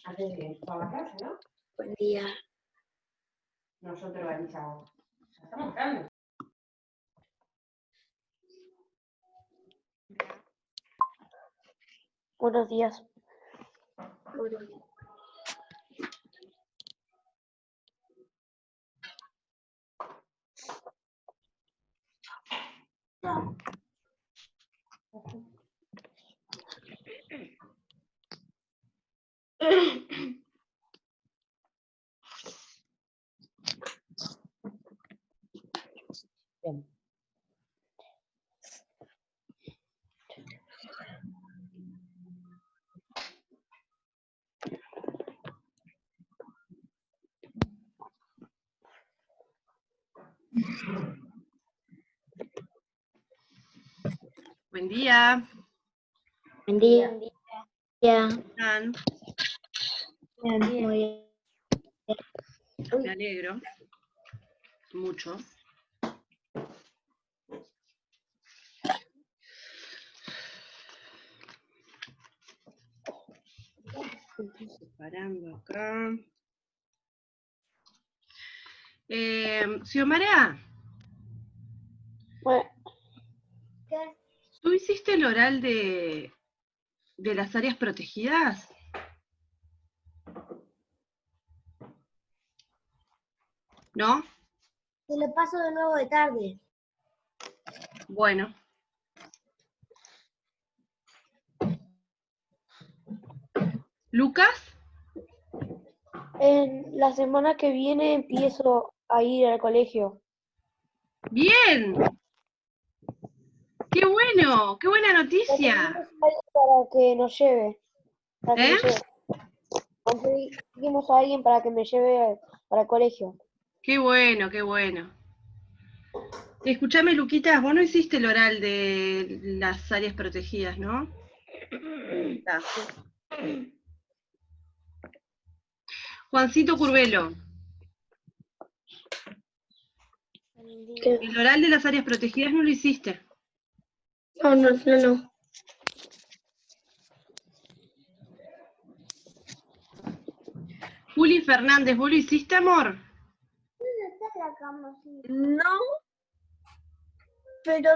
Antes de ir a la clase, ¿no? Buen día. Nosotros organizamos. Estamos buscando. Buenos días. Bien. Buen día. Buen día. ¿Cómo están? Muy bien. Me alegro. Mucho. Separando acá. Xiomara, Bueno, ¿tú hiciste el oral de las áreas protegidas? ¿No? te lo paso de nuevo de tarde. Bueno. ¿Lucas? En la semana que viene empiezo a ir al colegio. ¡Bien! ¡Qué bueno! ¡Qué buena noticia! Para que nos lleve. Para que ¿Eh? me lleve. Conseguimos a alguien para que me lleve para el colegio. ¡Qué bueno, qué bueno! Escúchame, Luquitas, vos no hiciste el oral de las áreas protegidas, ¿no? Está. Juancito Curvelo, ¿Qué? el oral de las áreas protegidas no lo hiciste. No. Juli Fernández, ¿vos lo hiciste, amor? No, pero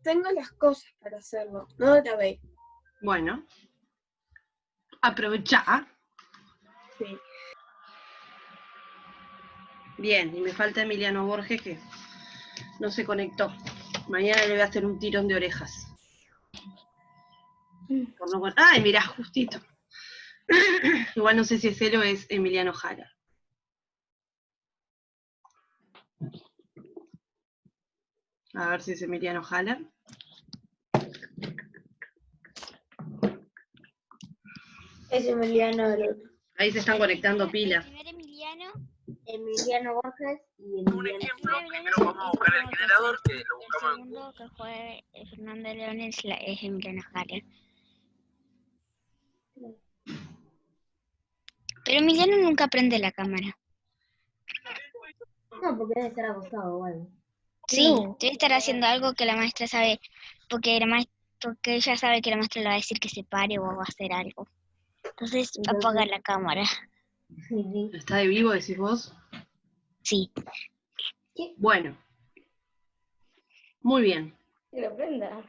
tengo las cosas para hacerlo. No la ve. Bueno, aprovechá. Sí. Bien, y me falta Emiliano Borges que no se conectó. Mañana le voy a hacer un tirón de orejas. Por no... ¡Ay, mirá, justito! Igual no sé si es él o es Emiliano Jara. A ver si es Emiliano Jara. Es Emiliano Ahí se están conectando pilas. El primer Emiliano Borges y un ejemplo, primero vamos a buscar el generador, que lo buscamos en Google. El segundo, que fue Fernando León, es Emiliano Jara. Pero Emiliano nunca prende la cámara. No, porque debe estar acostado o algo. Sí, No. debe estar haciendo algo que la maestra sabe, porque ella sabe que la maestra le va a decir que se pare o va a hacer algo. Entonces apaga la cámara. ¿Está de vivo, decís vos? Sí. Bueno. Muy bien. Que lo prenda.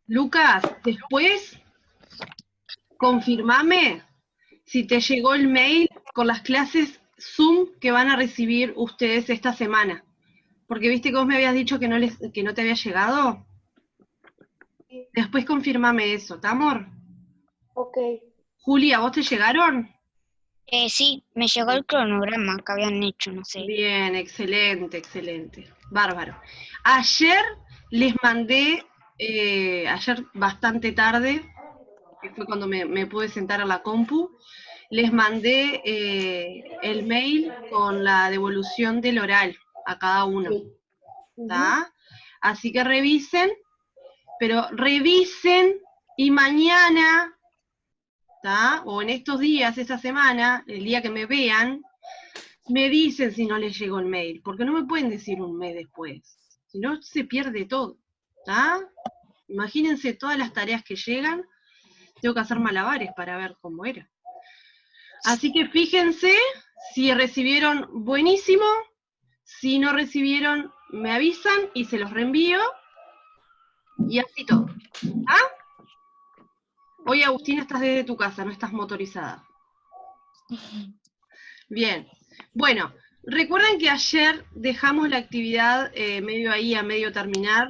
Lucas, después confirmame si te llegó el mail con las clases Zoom que van a recibir ustedes esta semana. Porque viste que vos me habías dicho que no te había llegado. Después confirmame eso, ¿está, amor? Ok. Julia, ¿vos te llegaron? Sí, me llegó el cronograma que habían hecho, no sé. Bien, excelente, excelente. Bárbaro. Ayer les mandé, ayer bastante tarde, que fue cuando me pude sentar a la compu, les mandé el mail con la devolución del oral a cada uno. ¿Está? Así que revisen, pero revisen y mañana, ¿está? O en estos días, esta semana, el día que me vean, me dicen si no les llegó el mail, porque no me pueden decir un mes después, si no se pierde todo, ¿está? Imagínense todas las tareas que llegan, Tengo que hacer malabares para ver cómo era. Así que fíjense, si recibieron, buenísimo. Si no recibieron, me avisan y se los reenvío. Y así todo. ¿Ah? Hoy, Agustina, estás desde tu casa, no estás motorizada. Bien. Bueno, recuerden que ayer dejamos la actividad medio ahí, a medio terminar,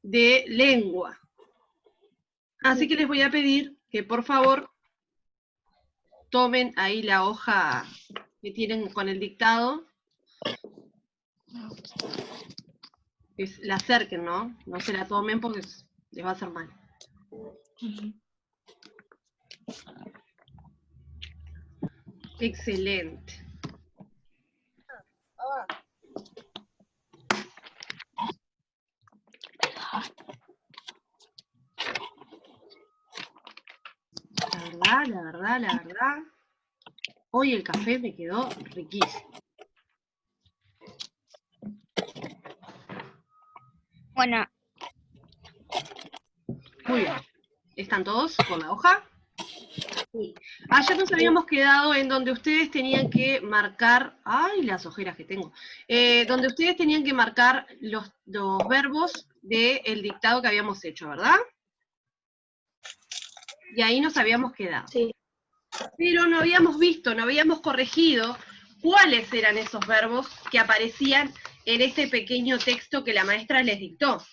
de lengua. Así que les voy a pedir que por favor tomen ahí la hoja que tienen con el dictado. La acerquen, ¿no? No se la tomen porque les va a hacer mal. Excelente. La verdad, hoy el café me quedó riquísimo. Bueno, Muy bien. ¿Están todos con la hoja? Sí. Ayer nos habíamos quedado en donde ustedes tenían que marcar, ¡ay, las ojeras que tengo! Donde ustedes tenían que marcar los verbos del dictado que habíamos hecho, ¿verdad? Y ahí nos habíamos quedado. Sí. Pero no habíamos visto, no habíamos corregido cuáles eran esos verbos que aparecían en este pequeño texto que la maestra les dictó.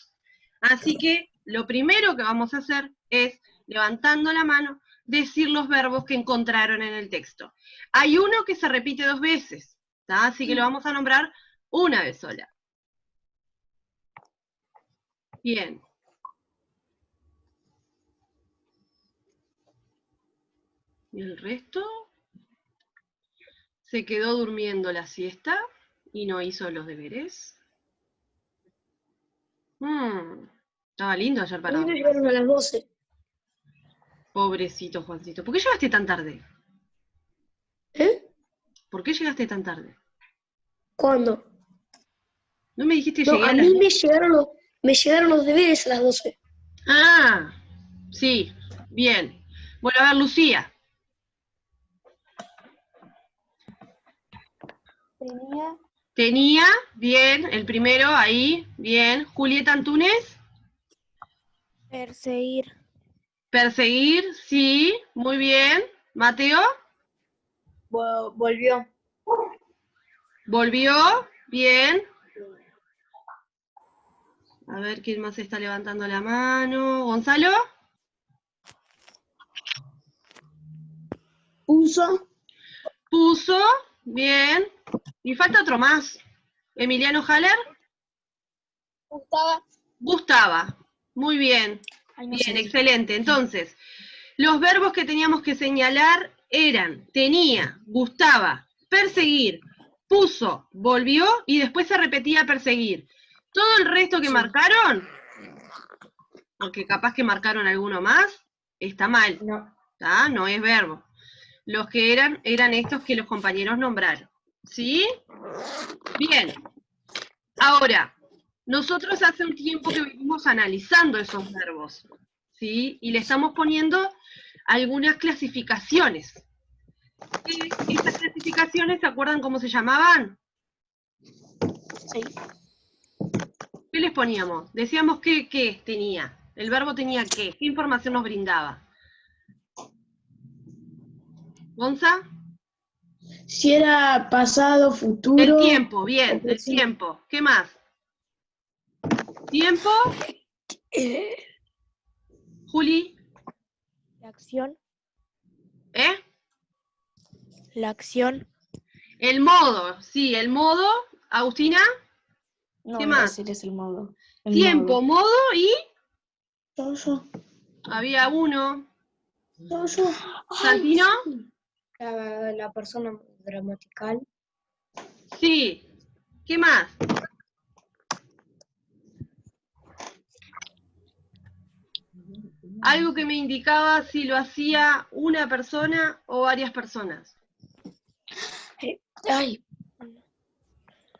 Así que lo primero que vamos a hacer es, levantando la mano, decir los verbos que encontraron en el texto. Hay uno que se repite 2 veces, ¿tá? Así que lo vamos a nombrar una vez sola. Bien. ¿Y el resto? Se quedó durmiendo la siesta y no hizo los deberes. Estaba lindo ayer para A mí me dormir. llegaron a las 12. Pobrecito Juancito. ¿Por qué llegaste tan tarde? ¿Eh? ¿Por qué llegaste tan tarde? ¿Cuándo? ¿No me dijiste que No, llegué a a las mí 10? me llegaron los deberes a las 12. Ah, sí, bien. Bueno, a ver, Lucía. Tenía, bien, el primero, ahí, bien. Julieta Antúnez. Perseguir. Perseguir, sí, muy bien. Mateo. Volvió. Volvió, bien. A ver, ¿quién más está levantando la mano? ¿Gonzalo? Puso. Puso, bien. Y falta otro más. Emiliano Haller. Gustaba. Muy bien. Bien, excelente. Entonces, los verbos que teníamos que señalar eran tenía, gustaba, perseguir, puso, volvió y después se repetía perseguir. Todo el resto que marcaron, aunque capaz que marcaron alguno más, está mal. No. ¿Tá? No es verbo. Los que eran estos que los compañeros nombraron. ¿Sí? Bien. Ahora, nosotros hace un tiempo que venimos analizando esos verbos, ¿sí? Y le estamos poniendo algunas clasificaciones. ¿Y esas clasificaciones se acuerdan cómo se llamaban? Sí. ¿Qué les poníamos? Decíamos qué tenía. El verbo tenía qué información nos brindaba. ¿Gonza? Si era pasado, futuro. El tiempo, bien, el tiempo. ¿Qué más? ¿Tiempo? Juli. La acción. ¿Eh? La acción. El modo, sí, el modo. Agustina. No, ¿Qué iba a más? decir es el modo. El Tiempo, modo. modo y... Yo. Había uno. ¿Santino? La persona gramatical. Sí. ¿Qué más? Algo que me indicaba si lo hacía una persona o varias personas. Ay.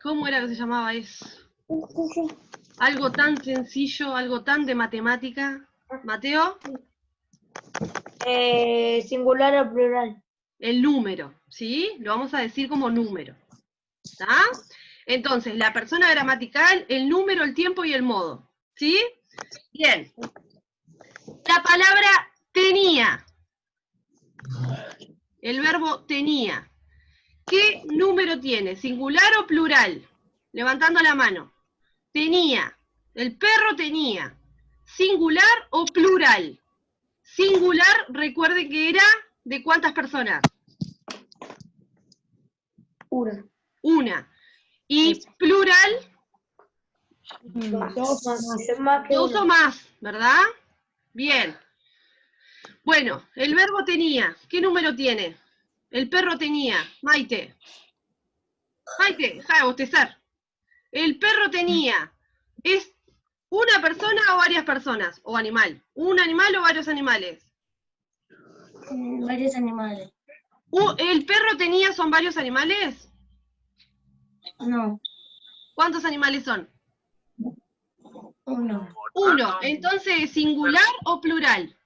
¿Cómo era que se llamaba eso? Algo tan sencillo, algo tan de matemática. ¿Mateo? Singular o plural. El número, ¿sí? Lo vamos a decir como número. ¿Está? Entonces, la persona gramatical, el número, el tiempo y el modo. ¿Sí? Bien. La palabra tenía. El verbo tenía. ¿Qué número tiene? ¿Singular o plural? Levantando la mano. Tenía. El perro tenía. ¿Singular o plural? Singular, recuerde que era ¿de cuántas personas? Una. Y plural, Dos más que dos o uno. más, ¿verdad? Bien. Bueno, el verbo tenía. ¿Qué número tiene? El perro tenía. Maite. Maite, deja de bostezar. El perro tenía. ¿Es una persona o varias personas? O animal. ¿Un animal o varios animales? Varios animales. ¿El perro tenía son varios animales? No, ¿Cuántos animales son? uno. Uno. Entonces, ¿singular o plural?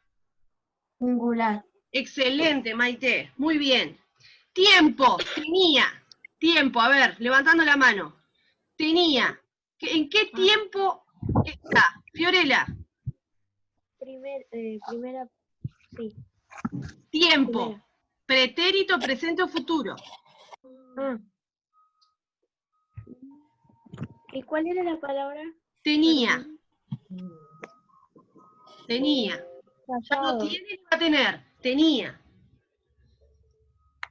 Singular. Excelente, Maite. Muy bien. Tiempo. Tenía. Tiempo. A ver, levantando la mano. Tenía. ¿En qué tiempo está? Fiorella. Primera, sí. Tiempo. Primera. Pretérito, presente o futuro. Ah. ¿Y cuál era la palabra? Tenía. Tenía. Ya no Pasado. tiene ni va a tener. Tenía.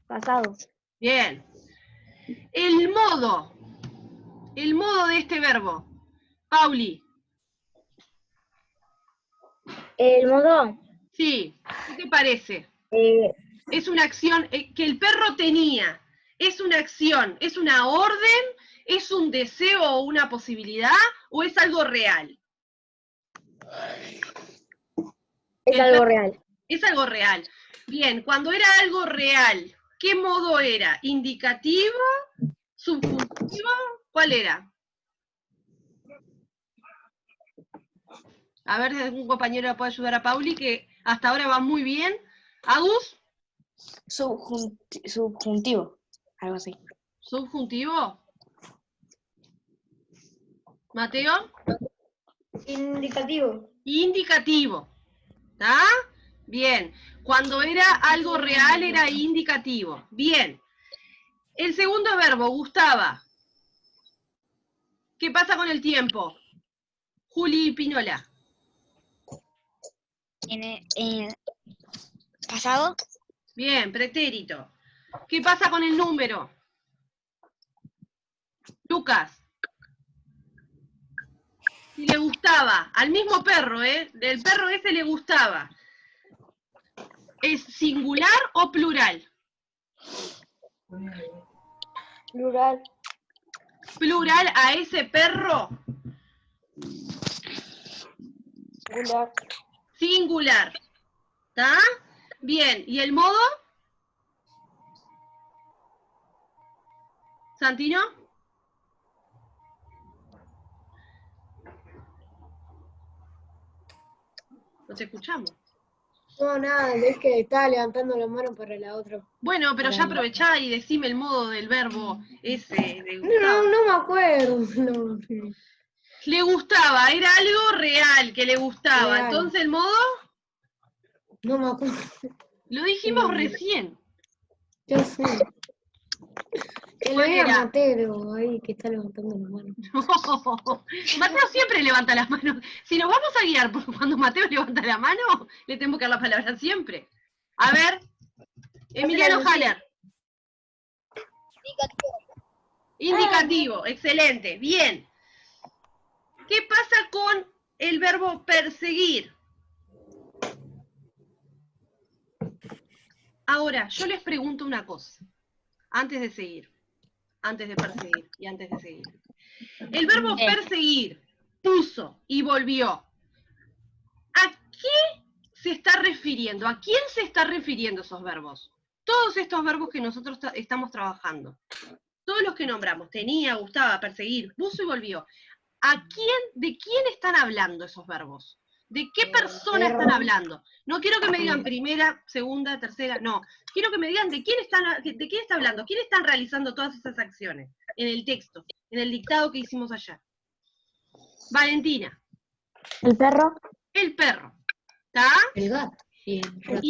Pasado. Bien. El modo. El modo de este verbo. Pauli. El modo. Sí. ¿Qué te parece? eh, Es una acción que el perro tenía. ¿Es una acción? ¿Es una orden? ¿Es un deseo o una posibilidad? ¿O es algo real? es algo real. Es algo real. Bien, cuando era algo real, ¿qué modo era? ¿Indicativo? ¿Subjuntivo? ¿Cuál era? A ver si algún compañero puede ayudar a Pauli, que hasta ahora va muy bien. ¿Agus? Subjuntivo, algo así. ¿Subjuntivo? ¿Mateo? Indicativo. Indicativo. ¿Está? Bien. Cuando era algo real era indicativo. Bien. El segundo verbo, gustaba. ¿Qué pasa con el tiempo? Juli Pinola. Tiene pasado, Bien, pretérito. ¿Qué pasa con el número? Lucas. Si le gustaba, al mismo perro, del perro ese le gustaba. ¿Es singular o plural? Plural. Plural a ese perro. Singular. Singular. ¿Está? Bien, ¿y el modo? ¿Santino? No te escuchamos. No, nada, es que estaba levantando la mano para la otra. Bueno, pero ya aprovechá y decime el modo del verbo ese de No, gustaba. no me acuerdo. No. Le gustaba, era algo real que le gustaba. Real. Entonces, ¿el modo? No me acuerdo. Lo dijimos recién. Yo sé. Que lo ¿Cuál vea era? Mateo ahí que está levantando la mano. No. Mateo siempre levanta las manos. Si nos vamos a guiar por cuando Mateo levanta la mano, le tengo que dar la palabra siempre. A ver, Emiliano Haller. Indicativo, excelente, bien. ¿Qué pasa con el verbo perseguir? Ahora, yo les pregunto una cosa, antes de seguir, antes de perseguir y antes de seguir. El verbo perseguir, puso y volvió. ¿A qué se está refiriendo? ¿A quién se está refiriendo esos verbos? Todos estos verbos que nosotros estamos trabajando. Todos los que nombramos, tenía, gustaba, perseguir, puso y volvió. ¿De quién están hablando esos verbos? ¿De qué persona están hablando? No quiero que me digan primera, segunda, tercera, no. Quiero que me digan de quién está hablando, quién están realizando todas esas acciones en el texto, en el dictado que hicimos ayer. Valentina. ¿El perro? El perro. ¿Está? El gato. Y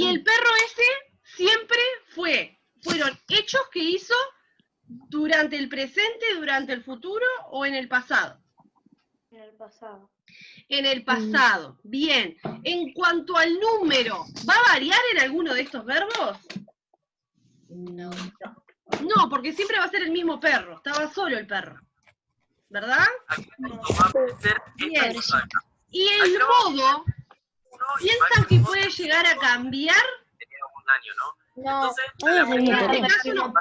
el perro ese siempre fueron hechos que hizo durante el presente, durante el futuro o en el pasado. En el pasado. En el pasado. Bien. En cuanto al número, ¿va a variar en alguno de estos verbos? No. No, porque siempre va a ser el mismo perro. Estaba solo el perro. ¿Verdad? Bien. Y el modo, ¿piensan que puede llegar a cambiar? No. En este caso no.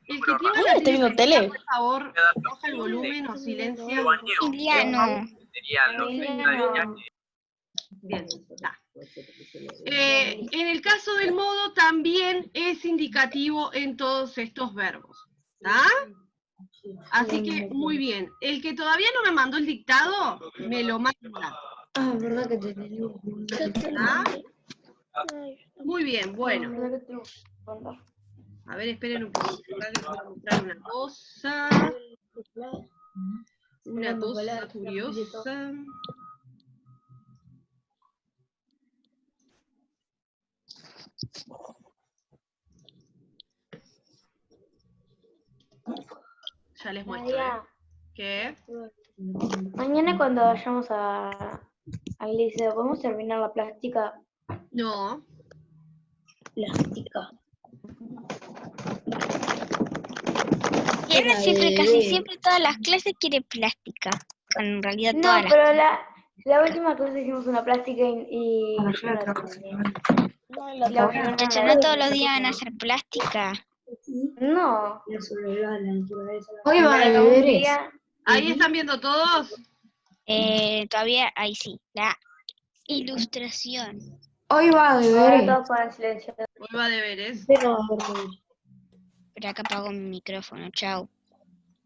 El que tenga la estoy viendo tele, tele. por favor, baja el volumen o silencia. Iliano. Bien, está. En el caso del modo también es indicativo en todos estos verbos. ¿Está? Así que, muy bien. El que todavía no me mandó el dictado, me lo manda. Ah, verdad que te tenía. ¿Está? Muy bien, bueno. A ver, esperen un poquito. Acá les voy a mostrar una cosa. Una cosa curiosa. Ya les muestro. María, ¿Qué? mañana cuando vayamos al liceo, ¿podemos terminar la plástica? No. Plástica. Y ahora siempre, casi siempre todas las clases quiere plástica. Bueno, en realidad No, todas las. pero la última clase hicimos una plástica y yo no la terminé. La última Muchachos, no todos los días van a hacer plástica. No. Hoy va a Un deberes. día- ¿Ahí están viendo todos? Todavía, ahí sí, la ilustración. Hoy va a Ahora deberes. todos ponen silencio. Hoy va a deberes. Pero acá apago mi micrófono, chao.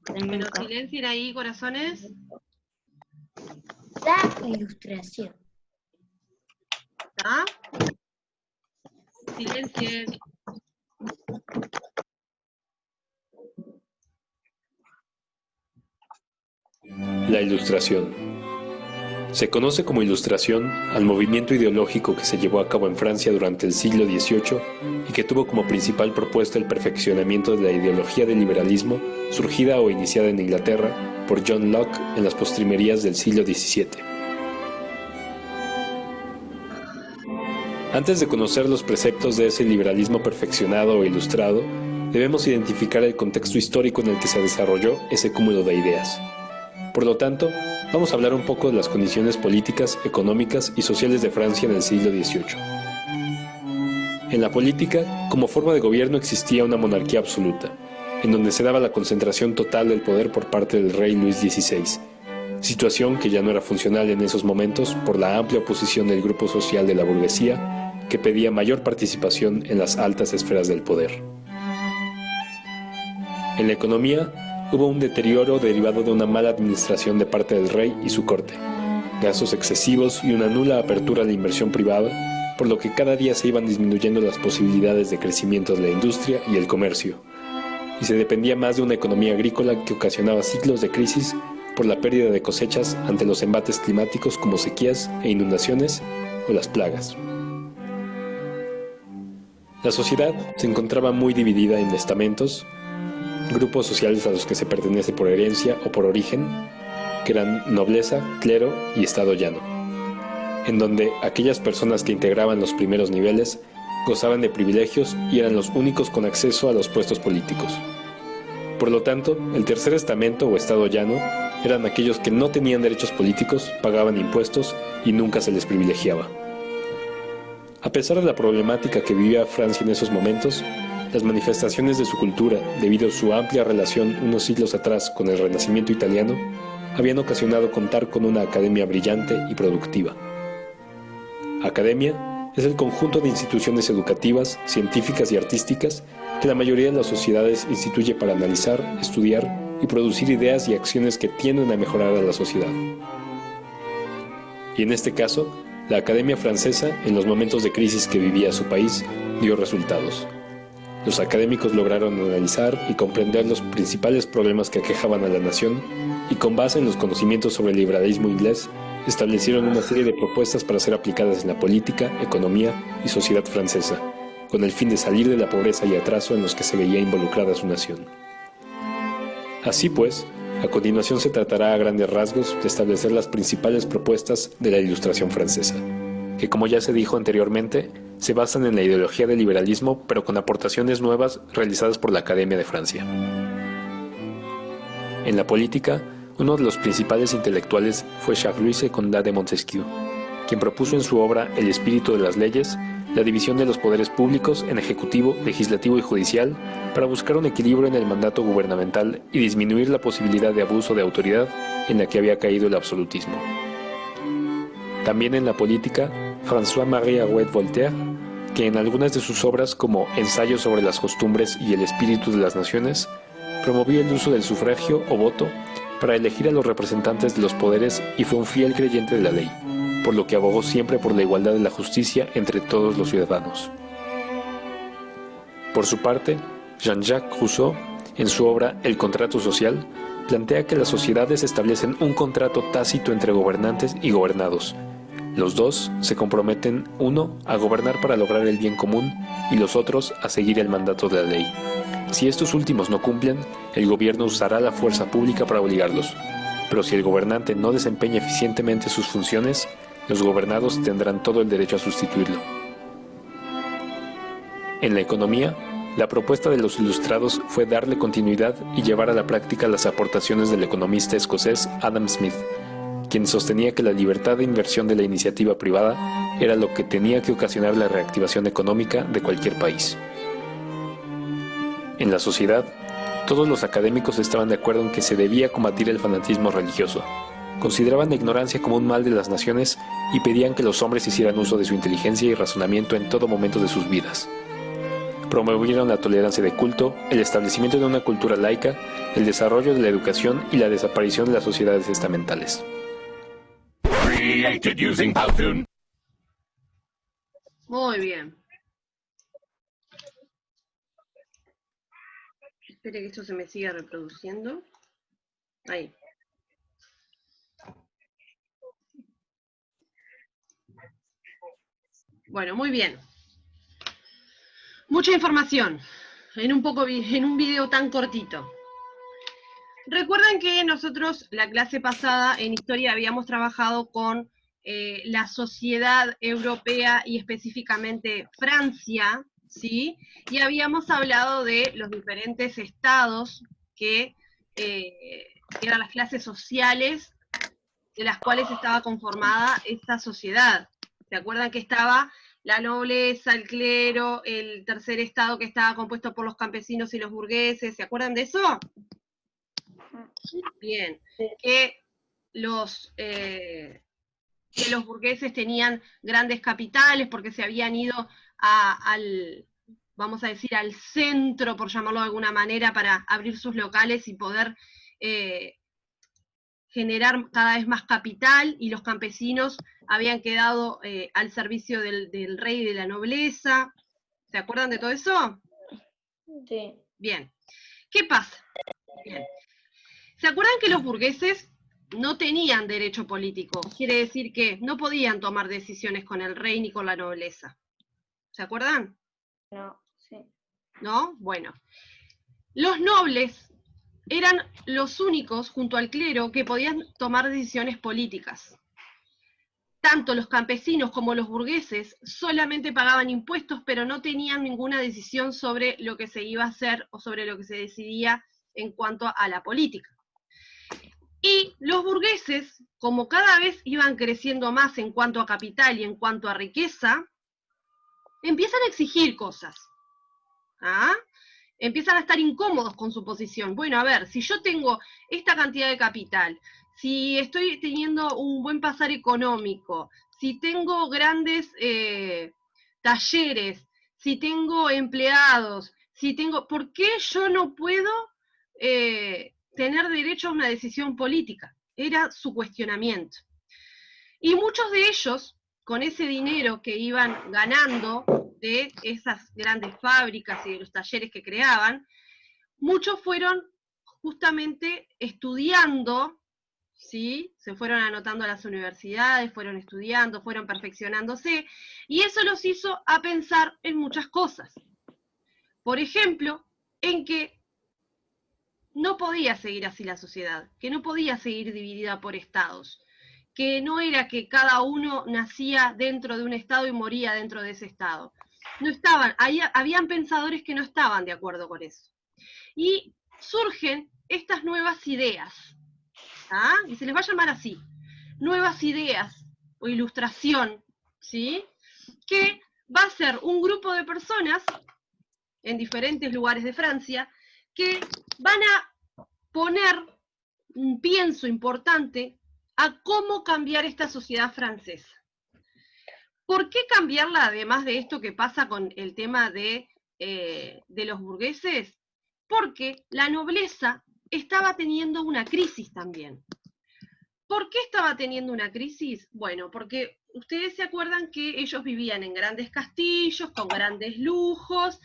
Bueno, silencien ahí, corazones. La ilustración. ¿Está? Silencien. La Ilustración. Se conoce como Ilustración al movimiento ideológico que se llevó a cabo en Francia durante el siglo XVIII y que tuvo como principal propuesta el perfeccionamiento de la ideología del liberalismo surgida o iniciada en Inglaterra por John Locke en las postrimerías del siglo XVII. Antes de conocer los preceptos de ese liberalismo perfeccionado o ilustrado, debemos identificar el contexto histórico en el que se desarrolló ese cúmulo de ideas. Por lo tanto, vamos a hablar un poco de las condiciones políticas, económicas y sociales de Francia en el siglo XVIII. En la política, como forma de gobierno existía una monarquía absoluta, en donde se daba la concentración total del poder por parte del rey Luis XVI, situación que ya no era funcional en esos momentos por la amplia oposición del grupo social de la burguesía, que pedía mayor participación en las altas esferas del poder. En la economía, hubo un deterioro derivado de una mala administración de parte del rey y su corte, gastos excesivos y una nula apertura a la inversión privada, por lo que cada día se iban disminuyendo las posibilidades de crecimiento de la industria y el comercio, y se dependía más de una economía agrícola que ocasionaba ciclos de crisis por la pérdida de cosechas ante los embates climáticos como sequías e inundaciones o las plagas. La sociedad se encontraba muy dividida en estamentos, grupos sociales a los que se pertenece por herencia o por origen, que eran nobleza, clero y estado llano, en donde aquellas personas que integraban los primeros niveles gozaban de privilegios y eran los únicos con acceso a los puestos políticos. Por lo tanto, el tercer estamento o estado llano eran aquellos que no tenían derechos políticos, pagaban impuestos y nunca se les privilegiaba. A pesar de la problemática que vivía Francia en esos momentos, las manifestaciones de su cultura, debido a su amplia relación unos siglos atrás con el Renacimiento italiano, habían ocasionado contar con una academia brillante y productiva. Academia es el conjunto de instituciones educativas, científicas y artísticas que la mayoría de las sociedades instituye para analizar, estudiar y producir ideas y acciones que tienden a mejorar a la sociedad. Y en este caso, la Academia Francesa, en los momentos de crisis que vivía su país, dio resultados. Los académicos lograron analizar y comprender los principales problemas que aquejaban a la nación y, con base en los conocimientos sobre el liberalismo inglés, establecieron una serie de propuestas para ser aplicadas en la política, economía y sociedad francesa, con el fin de salir de la pobreza y atraso en los que se veía involucrada su nación. Así pues, a continuación se tratará a grandes rasgos de establecer las principales propuestas de la Ilustración francesa, que, como ya se dijo anteriormente, se basan en la ideología del liberalismo, pero con aportaciones nuevas realizadas por la Academia de Francia. En la política, uno de los principales intelectuales fue Charles Condá de Montesquieu, quien propuso en su obra El espíritu de las leyes la división de los poderes públicos en ejecutivo, legislativo y judicial para buscar un equilibrio en el mandato gubernamental y disminuir la posibilidad de abuso de autoridad en la que había caído el absolutismo. También en la política, François-Marie Arouet Voltaire, que en algunas de sus obras como Ensayo sobre las costumbres y el espíritu de las naciones, promovió el uso del sufragio o voto para elegir a los representantes de los poderes y fue un fiel creyente de la ley, por lo que abogó siempre por la igualdad de la justicia entre todos los ciudadanos. Por su parte, Jean-Jacques Rousseau, en su obra El contrato social, plantea que las sociedades establecen un contrato tácito entre gobernantes y gobernados. Los dos se comprometen, uno, a gobernar para lograr el bien común y los otros a seguir el mandato de la ley. Si estos últimos no cumplen, el gobierno usará la fuerza pública para obligarlos. Pero si el gobernante no desempeña eficientemente sus funciones, los gobernados tendrán todo el derecho a sustituirlo. En la economía, la propuesta de los ilustrados fue darle continuidad y llevar a la práctica las aportaciones del economista escocés Adam Smith, quien sostenía que la libertad de inversión de la iniciativa privada era lo que tenía que ocasionar la reactivación económica de cualquier país. En la sociedad, todos los académicos estaban de acuerdo en que se debía combatir el fanatismo religioso. Consideraban la ignorancia como un mal de las naciones y pedían que los hombres hicieran uso de su inteligencia y razonamiento en todo momento de sus vidas. Promovieron la tolerancia de culto, el establecimiento de una cultura laica, el desarrollo de la educación y la desaparición de las sociedades estamentales. Muy bien. Espere que esto se me siga reproduciendo. Ahí. Bueno, muy bien. Mucha información en un video tan cortito. Recuerden que nosotros la clase pasada en historia habíamos trabajado con la sociedad europea y específicamente Francia, ¿sí? Y habíamos hablado de los diferentes estados que eran las clases sociales de las cuales estaba conformada esta sociedad. ¿Se acuerdan que estaba la nobleza, el clero, el tercer estado que estaba compuesto por los campesinos y los burgueses? ¿Se acuerdan de eso? Bien. Que los burgueses tenían grandes capitales porque se habían ido vamos a decir, al centro, por llamarlo de alguna manera, para abrir sus locales y poder generar cada vez más capital, y los campesinos habían quedado al servicio del rey y de la nobleza. ¿Se acuerdan de todo eso? Sí. Bien. ¿Qué pasa? Bien. ¿Se acuerdan que los burgueses no tenían derecho político? Quiere decir que no podían tomar decisiones con el rey ni con la nobleza. ¿Se acuerdan? No, sí. ¿No? Bueno. Los nobles eran los únicos, junto al clero, que podían tomar decisiones políticas. Tanto los campesinos como los burgueses solamente pagaban impuestos, pero no tenían ninguna decisión sobre lo que se iba a hacer o sobre lo que se decidía en cuanto a la política. Y los burgueses, como cada vez iban creciendo más en cuanto a capital y en cuanto a riqueza, empiezan a exigir cosas. ¿Ah? Empiezan a estar incómodos con su posición. Bueno, a ver, si yo tengo esta cantidad de capital, si estoy teniendo un buen pasar económico, si tengo grandes talleres, si tengo empleados, ¿por qué yo no puedo tener derecho a una decisión política? Era su cuestionamiento. Y muchos de ellos con ese dinero que iban ganando de esas grandes fábricas y de los talleres que creaban, muchos fueron justamente estudiando, ¿sí? Se fueron anotando a las universidades, fueron estudiando, fueron perfeccionándose, y eso los hizo a pensar en muchas cosas. Por ejemplo, en que no podía seguir así la sociedad, que no podía seguir dividida por estados, que no era que cada uno nacía dentro de un estado y moría dentro de ese estado. No estaban, habían pensadores que no estaban de acuerdo con eso. Y surgen estas nuevas ideas, ¿ah? Y se les va a llamar así, nuevas ideas o ilustración, ¿sí? Que va a ser un grupo de personas en diferentes lugares de Francia que van a poner un pienso importante a cómo cambiar esta sociedad francesa. ¿Por qué cambiarla, además de esto que pasa con el tema de los burgueses? Porque la nobleza estaba teniendo una crisis también. ¿Por qué estaba teniendo una crisis? Bueno, porque ustedes se acuerdan que ellos vivían en grandes castillos, con grandes lujos,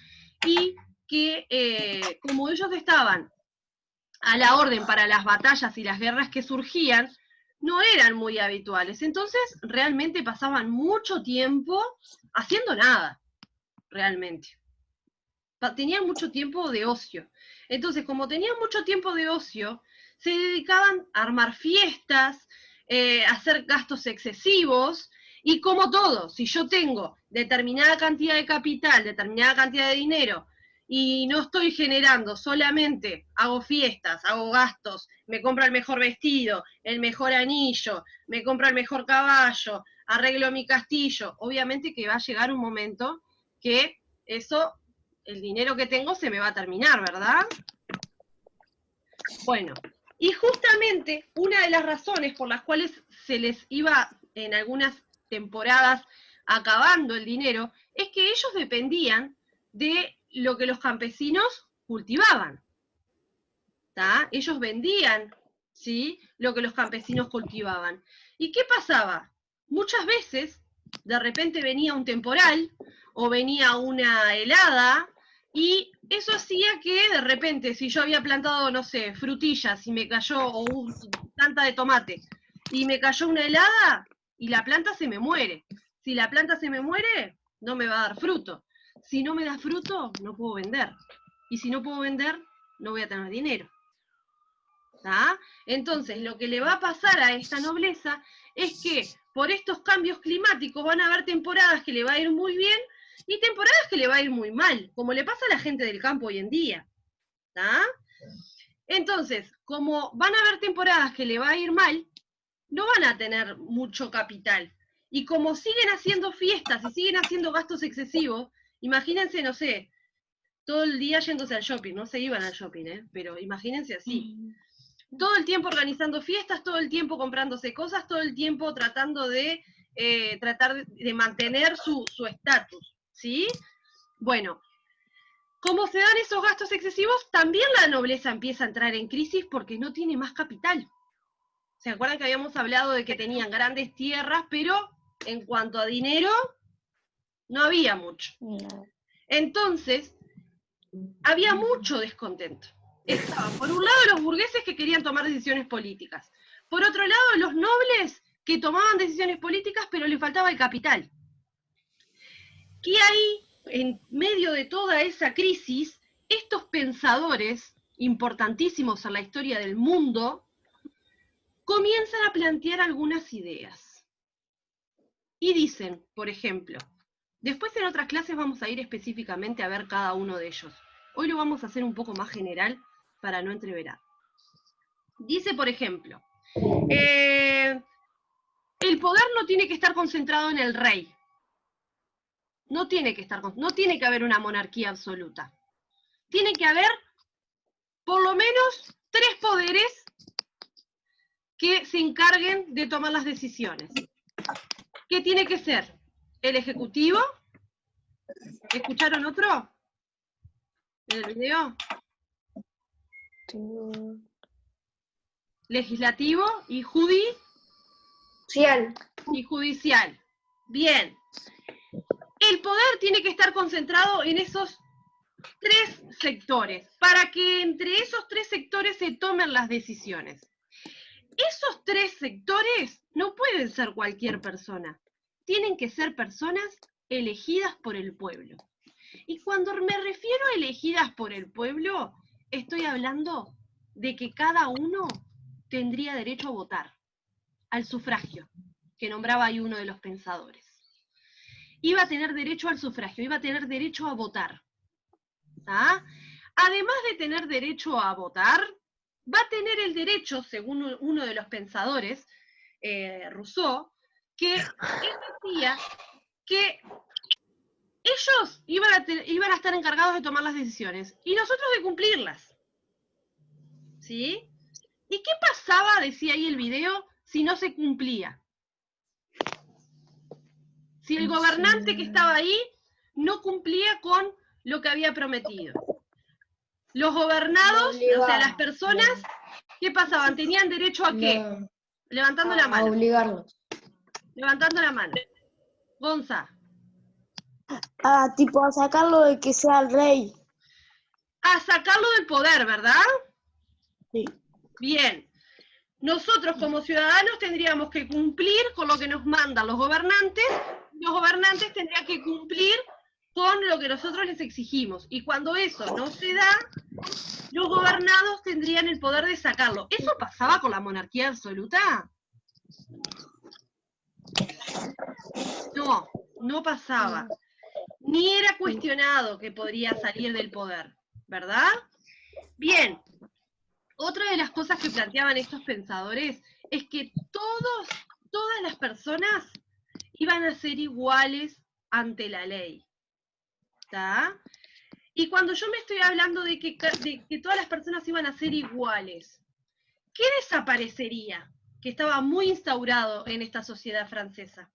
y que como ellos estaban a la orden para las batallas y las guerras que surgían, no eran muy habituales. Entonces, realmente pasaban mucho tiempo haciendo nada, realmente. Tenían mucho tiempo de ocio. Entonces, como tenían mucho tiempo de ocio, se dedicaban a armar fiestas, a hacer gastos excesivos, y como todo, si yo tengo determinada cantidad de capital, determinada cantidad de dinero, y no estoy generando, solamente hago fiestas, hago gastos, me compro el mejor vestido, el mejor anillo, me compro el mejor caballo, arreglo mi castillo, obviamente que va a llegar un momento que eso, el dinero que tengo se me va a terminar, ¿verdad? Bueno, y justamente una de las razones por las cuales se les iba en algunas temporadas acabando el dinero, es que ellos dependían de lo que los campesinos cultivaban. ¿Tá? Ellos vendían, ¿sí?, lo que los campesinos cultivaban. ¿Y qué pasaba? Muchas veces, de repente venía un temporal, o venía una helada, y eso hacía que de repente, si yo había plantado, no sé, frutillas, y me cayó, o una planta de tomate, y me cayó una helada, y la planta se me muere. Si la planta se me muere, no me va a dar fruto. Si no me da fruto, no puedo vender. Y si no puedo vender, no voy a tener dinero. ¿Tá? Entonces, lo que le va a pasar a esta nobleza es que por estos cambios climáticos van a haber temporadas que le va a ir muy bien y temporadas que le va a ir muy mal, como le pasa a la gente del campo hoy en día. ¿Tá? Entonces, como van a haber temporadas que le va a ir mal, no van a tener mucho capital. Y como siguen haciendo fiestas y siguen haciendo gastos excesivos, imagínense, no sé, todo el día yéndose al shopping, no se iban al shopping, pero imagínense así. Todo el tiempo organizando fiestas, todo el tiempo comprándose cosas, todo el tiempo tratando de mantener su estatus, ¿sí? Bueno, como se dan esos gastos excesivos, también la nobleza empieza a entrar en crisis porque no tiene más capital. ¿Se acuerdan que habíamos hablado de que tenían grandes tierras, pero en cuanto a dinero, no había mucho? Entonces, había mucho descontento. Estaban, por un lado, los burgueses que querían tomar decisiones políticas. Por otro lado, los nobles que tomaban decisiones políticas, pero les faltaba el capital. Y ahí, en medio de toda esa crisis, estos pensadores, importantísimos en la historia del mundo, comienzan a plantear algunas ideas. Y dicen, por ejemplo, después en otras clases vamos a ir específicamente a ver cada uno de ellos. Hoy lo vamos a hacer un poco más general para no entreverar. Dice, por ejemplo, el poder no tiene que estar concentrado en el rey. No tiene que haber una monarquía absoluta. Tiene que haber por lo menos 3 poderes que se encarguen de tomar las decisiones. ¿Qué tiene que ser? El ejecutivo. ¿Escucharon otro? ¿En el video? Legislativo y judicial. Bien. El poder tiene que estar concentrado en esos 3 sectores, para que entre esos 3 sectores se tomen las decisiones. Esos 3 sectores no pueden ser cualquier persona. Tienen que ser personas elegidas por el pueblo. Y cuando me refiero a elegidas por el pueblo, estoy hablando de que cada uno tendría derecho a votar, al sufragio, que nombraba ahí uno de los pensadores. Iba a tener derecho al sufragio, iba a tener derecho a votar. ¿Ah? Además de tener derecho a votar, va a tener el derecho, según uno de los pensadores, Rousseau, que él decía que ellos iban a estar encargados de tomar las decisiones y nosotros de cumplirlas. ¿Sí? ¿Y qué pasaba, decía ahí el video, si no se cumplía? Si el gobernante que estaba ahí no cumplía con lo que había prometido. Los gobernados, o sea, las personas, ¿qué pasaban? ¿Tenían derecho a qué? No, Levantando la a mano. obligarlos. Levantando la mano. Gonza. Tipo, a sacarlo de que sea el rey. A sacarlo del poder, ¿verdad? Sí. Bien. Nosotros como ciudadanos tendríamos que cumplir con lo que nos mandan los gobernantes tendrían que cumplir con lo que nosotros les exigimos. Y cuando eso no se da, los gobernados tendrían el poder de sacarlo. ¿Eso pasaba con la monarquía absoluta? No, no pasaba. Ni era cuestionado que podría salir del poder, ¿verdad? Bien, otra de las cosas que planteaban estos pensadores es que todas las personas iban a ser iguales ante la ley. ¿Está? Y cuando yo me estoy hablando de que todas las personas iban a ser iguales, ¿qué desaparecería? Que estaba muy instaurado en esta sociedad francesa.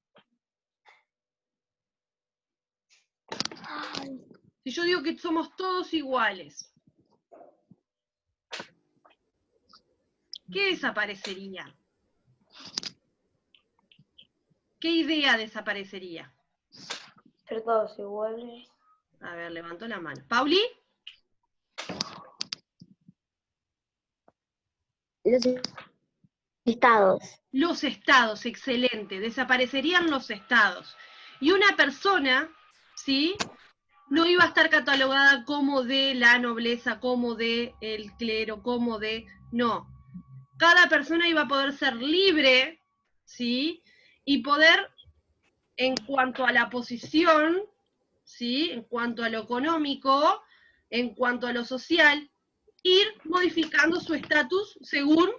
Si yo digo que somos todos iguales, ¿qué desaparecería? ¿Qué idea desaparecería? Ser todos iguales. A ver, levanto la mano. ¿Pauli? Los estados. Los estados, excelente. Desaparecerían los estados. Y una persona, ¿sí?, no iba a estar catalogada como de la nobleza, como de el clero, como de... No. Cada persona iba a poder ser libre, ¿sí?, y poder, en cuanto a la posición, ¿sí?, en cuanto a lo económico, en cuanto a lo social, ir modificando su estatus según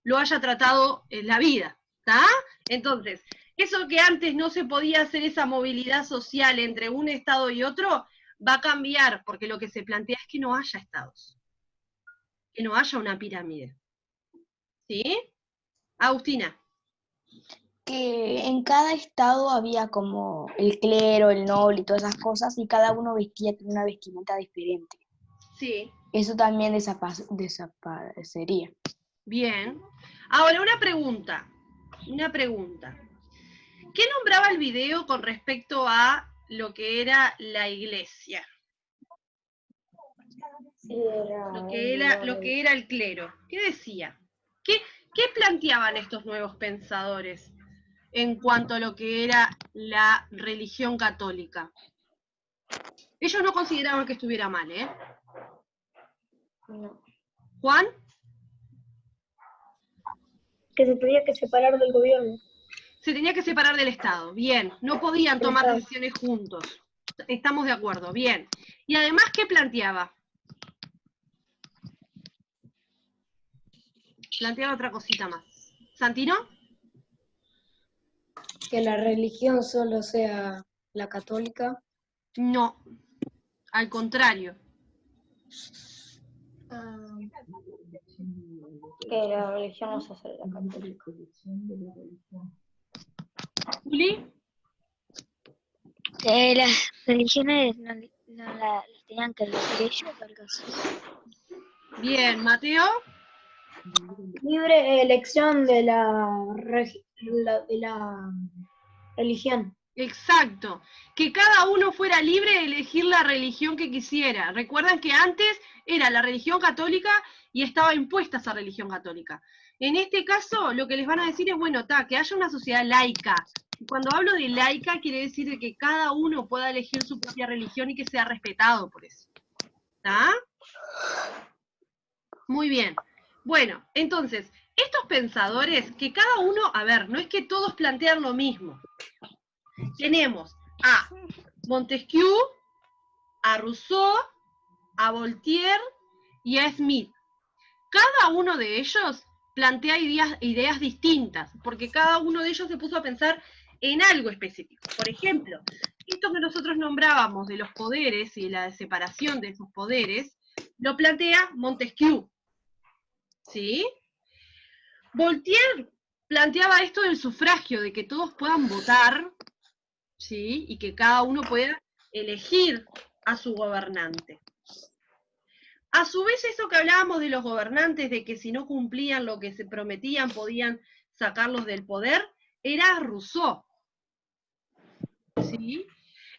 lo haya tratado en la vida, ¿está? Entonces, eso que antes no se podía hacer, esa movilidad social entre un estado y otro, va a cambiar, porque lo que se plantea es que no haya estados, que no haya una pirámide. ¿Sí? Agustina. Que en cada estado había como el clero, el noble y todas esas cosas, y cada uno vestía con una vestimenta diferente. Sí. Eso también desaparecería. Bien. Ahora, una pregunta. ¿Qué nombraba el video con respecto a lo que era la iglesia? Lo que era el clero. ¿Qué decía? ¿Qué planteaban estos nuevos pensadores en cuanto a lo que era la religión católica? Ellos no consideraban que estuviera mal, ¿eh? No. ¿Juan? Que se tenía que separar del gobierno. Se tenía que separar del Estado, bien. No podían tomar decisiones juntos. Estamos de acuerdo, bien. Y además, ¿qué planteaba? Planteaba otra cosita más. ¿Santino? Que la religión solo sea la católica. No, al contrario. Que la religión no se hace la católica. ¿Juli? Que las religiones no las tenían que elegir ellos o algo así. Bien, Mateo. Libre elección de la religión. Exacto. Que cada uno fuera libre de elegir la religión que quisiera. Recuerdan que antes era la religión católica y estaba impuesta esa religión católica. En este caso, lo que les van a decir es, bueno, que haya una sociedad laica. Y cuando hablo de laica, quiere decir de que cada uno pueda elegir su propia religión y que sea respetado por eso. ¿Está? Muy bien. Bueno, entonces, estos pensadores, que cada uno, a ver, no es que todos plantean lo mismo. Tenemos a Montesquieu, a Rousseau, a Voltaire y a Smith. Cada uno de ellos plantea ideas distintas, porque cada uno de ellos se puso a pensar en algo específico. Por ejemplo, esto que nosotros nombrábamos de los poderes y la separación de esos poderes, lo plantea Montesquieu. ¿Sí? Voltaire planteaba esto del sufragio, de que todos puedan votar, ¿sí? Y que cada uno pueda elegir a su gobernante. A su vez, eso que hablábamos de los gobernantes, de que si no cumplían lo que se prometían, podían sacarlos del poder, era Rousseau. ¿Sí?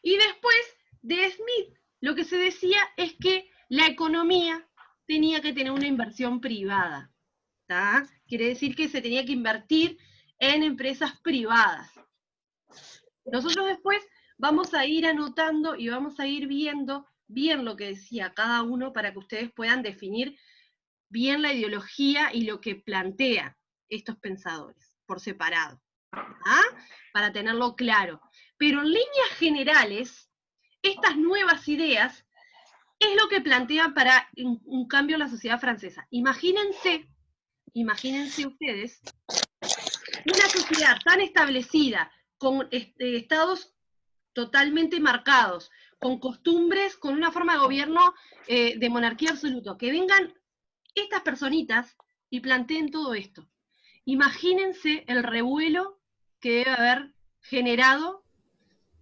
Y después de Smith, lo que se decía es que la economía tenía que tener una inversión privada. ¿Tá? Quiere decir que se tenía que invertir en empresas privadas. Nosotros después vamos a ir anotando y vamos a ir viendo bien lo que decía cada uno para que ustedes puedan definir bien la ideología y lo que plantean estos pensadores por separado, ¿ah? Para tenerlo claro. Pero en líneas generales, estas nuevas ideas es lo que plantean para un cambio en la sociedad francesa. Imagínense ustedes una sociedad tan establecida, con estados totalmente marcados, con costumbres, con una forma de gobierno de monarquía absoluta, que vengan estas personitas y planteen todo esto. Imagínense el revuelo que debe haber generado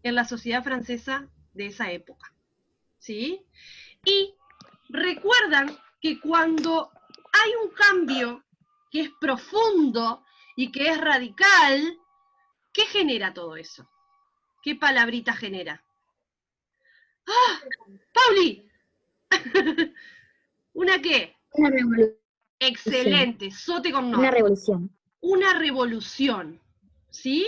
en la sociedad francesa de esa época, ¿sí? Y recuerdan que cuando hay un cambio que es profundo y que es radical, ¿qué genera todo eso? ¿Qué palabrita genera? ¡Ah! ¡Pauli! ¿Una qué? Una revolución. Excelente, sote con no. Una revolución. Una revolución, ¿sí?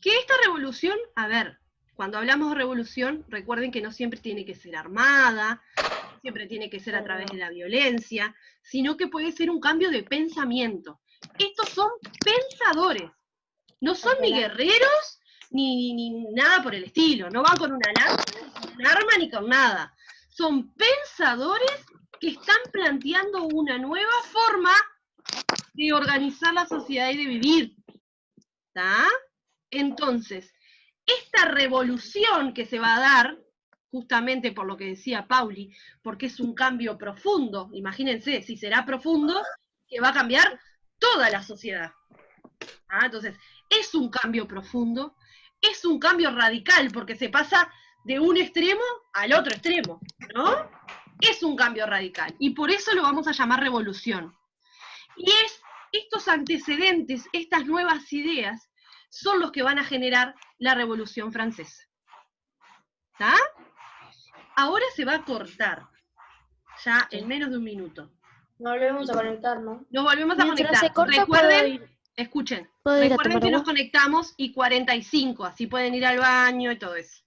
Que esta revolución, a ver, cuando hablamos de revolución, recuerden que no siempre tiene que ser armada, no siempre tiene que ser a través de la violencia, sino que puede ser un cambio de pensamiento. Estos son pensadores, no son ni guerreros, ni nada por el estilo, no van con una lanza, ni con un arma, ni con nada. Son pensadores que están planteando una nueva forma de organizar la sociedad y de vivir. ¿Está? Entonces, esta revolución que se va a dar, justamente por lo que decía Pauli, porque es un cambio profundo, imagínense, si será profundo, que va a cambiar toda la sociedad. ¿Ah? Entonces, es un cambio profundo, es un cambio radical, porque se pasa de un extremo al otro extremo, ¿no? Es un cambio radical, y por eso lo vamos a llamar revolución. Y estos antecedentes, estas nuevas ideas, son los que van a generar la Revolución Francesa. ¿Está? Ahora se va a cortar, ya en menos de un minuto. Nos volvemos a conectar, ¿no? Nos volvemos a Mientras conectar. se corta, Recuerden, escuchen, ¿Puedo ir a recuerden tomar que nos agua? conectamos y 45, así pueden ir al baño y todo eso.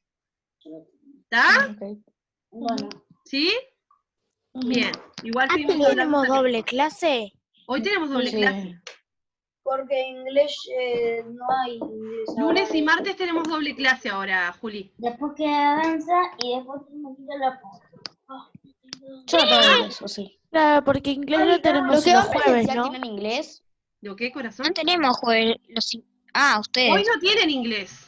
¿Está? Bueno. ¿Sí? Bien. Igual Ah, seguimos hablando ¿tenemos hasta que- doble clase? Hoy tenemos doble clase. Porque en inglés no hay. Lunes y martes tenemos doble clase ahora, Juli. Después queda danza y después tenemos que ir a la Yo no tengo eso, sí. Claro, porque inglés lo tenemos Los que los van jueves, presencial ¿no? tienen inglés. ¿Lo qué, corazón? No tenemos jueves. Ustedes. Hoy no tienen inglés.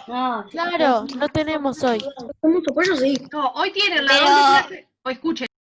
No, Claro, no tenemos hoy. Por eso sí. No, hoy tienen la Pero- doble clase. O escuchen.